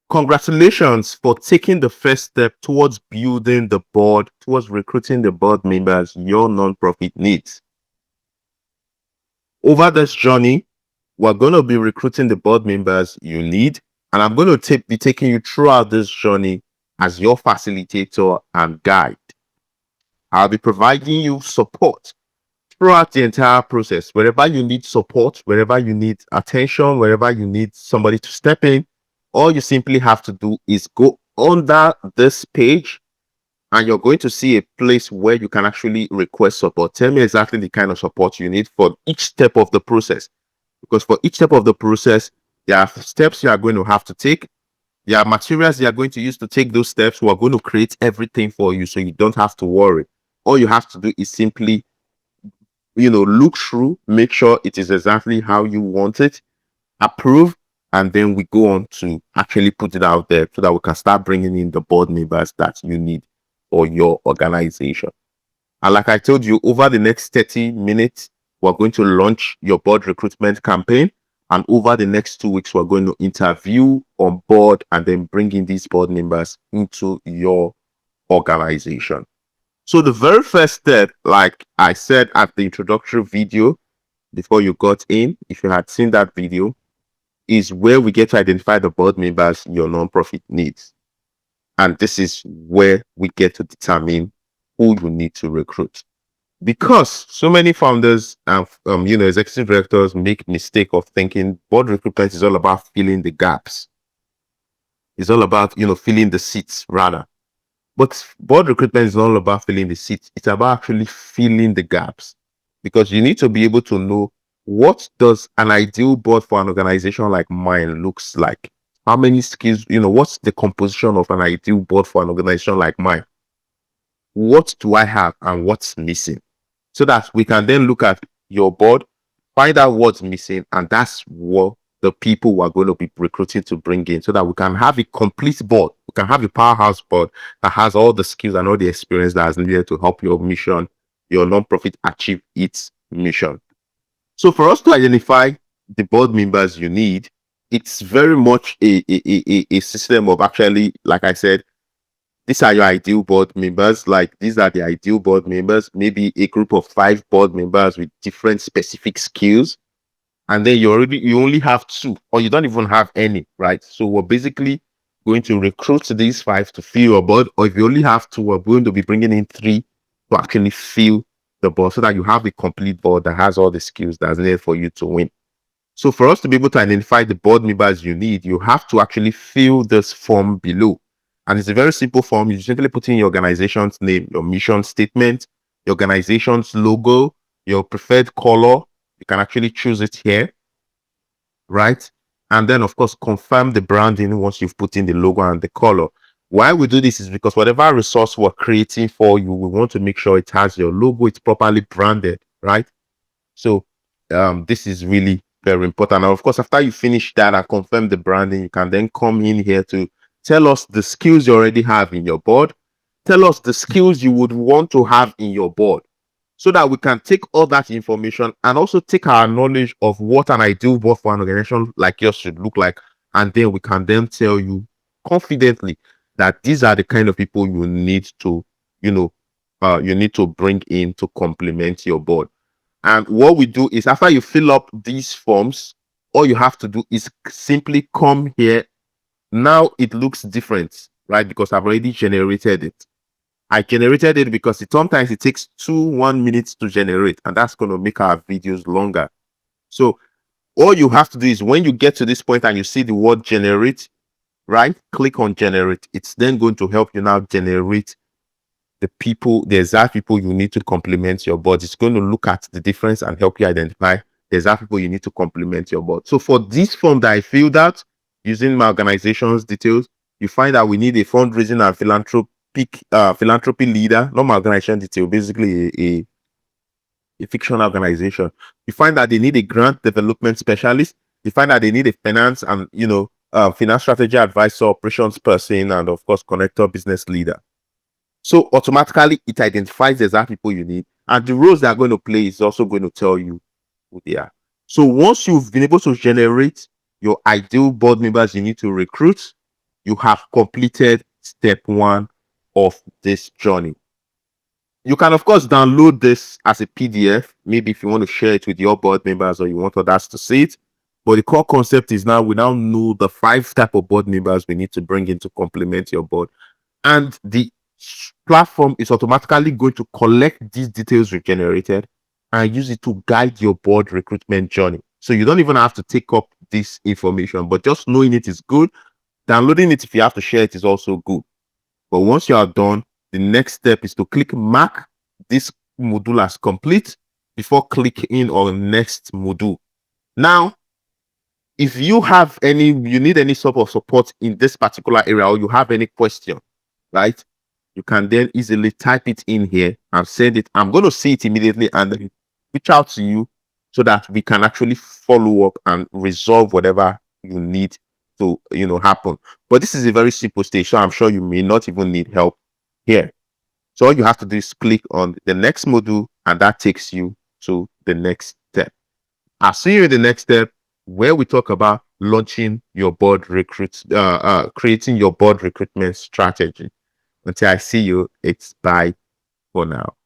Congratulations for taking the first step towards building the board, towards recruiting the board members your nonprofit needs. Over this journey, we're going to be recruiting the board members you need, and I'm going to be taking you throughout this journey as your facilitator and guide. I'll be providing you support throughout the entire process. Wherever you need support, wherever you need attention, wherever you need somebody to step in, all you simply have to do is go under this page and you're going to see a place where you can actually request support. Tell me exactly the kind of support you need for each step of the process. Because for each step of the process, there are steps you are going to have to take. There are materials you are going to use to take those steps. We're going to create everything for you so you don't have to worry. All you have to do is simply look through, make sure it is exactly how you want it, approve, and then we go on to actually put it out there so that we can start bringing in the board members that you need for your organization. And like I told you, over the next 30 minutes, we're going to launch your board recruitment campaign. And over the next 2 weeks, we're going to interview on board and then bring in these board members into your organization. So the very first step, like I said at the introductory video before you got in, if you had seen that video, is where we get to identify the board members your nonprofit needs. And this is where we get to determine who you need to recruit. Because so many founders and executive directors make mistake of thinking board recruitment is all about filling the gaps. It's all about filling the seats rather. But board recruitment is not all about filling the seats. It's about actually filling the gaps. Because you need to be able to know, what does an ideal board for an organization like mine looks like? How many skills, what's the composition of an ideal board for an organization like mine? What do I have and what's missing? So that we can then look at your board, find out what's missing, and that's what the people we're going to be recruiting to bring in, so that we can have a complete board. We can have a powerhouse board that has all the skills and all the experience that is needed to help your mission, your nonprofit achieve its mission. So for us to identify the board members you need, it's very much a system of actually, like I said, these are your ideal board members. Like, these are the ideal board members, maybe a group of 5 board members with different specific skills. And then you only have 2, or you don't even have any, right? So we're basically going to recruit these 5 to fill your board. Or if you only have 2, we're going to be bringing in 3 to actually fill the board, so that you have a complete board that has all the skills that's needed for you to win. So for us to be able to identify the board members you need, you have to actually fill this form below. And it's a very simple form. You simply put in your organization's name, your mission statement, your organization's logo, your preferred color. You can actually choose it here, right? And then, of course, confirm the branding once you've put in the logo and the color. Why we do this is because whatever resource we're creating for you, we want to make sure it has your logo, it's properly branded, right? So this is really very important. Now, of course, after you finish that and confirm the branding, you can then come in here to tell us the skills you already have in your board. Tell us the skills you would want to have in your board, so that we can take all that information and also take our knowledge of what an ideal board for an organization like yours should look like. And then we can then tell you confidently that these are the kind of people you need to, bring in to complement your board. And what we do is, after you fill up these forms, all you have to do is simply come here. Now it looks different, right? Because I've already generated it. I generated it because sometimes it takes 1 minute to generate, and that's going to make our videos longer. So all you have to do is, when you get to this point and you see the word generate, right? Click on generate. It's then going to help you now generate the exact people you need to complement your board. It's going to look at the difference and help you identify the exact people you need to complement your board. So for this form that I filled out using my organization's details, you find that we need a fundraising and philanthropy leader, not my organization detail, basically a fictional organization. You find that they need a grant development specialist. You find that they need a finance and finance strategy advisor, operations person, and of course connector business leader. So automatically it identifies the exact people you need, and the roles they are going to play is also going to tell you who they are. So once you've been able to generate your ideal board members you need to recruit, you have completed step one of this journey. You can, of course, download this as a PDF, maybe if you want to share it with your board members or you want others to see it. But the core concept is now we now know the 5 type of board members we need to bring in to complement your board. And the platform is automatically going to collect these details we generated and use it to guide your board recruitment journey. So you don't even have to take up this information, but just knowing it is good. Downloading it, if you have to share it, is also good. But once you are done, the next step is to click mark this module as complete before clicking on next module. Now, if you have any, you need any sort of support in this particular area, or you have any question, right? You can then easily type it in here and send it. I'm going to see it immediately and then reach out to you so that we can actually follow up and resolve whatever you need to, happen. But this is a very simple stage, so I'm sure you may not even need help here. So all you have to do is click on the next module, and that takes you to the next step. I'll see you in the next step, where we talk about launching your board creating your board recruitment strategy. Until I see you, it's bye for now.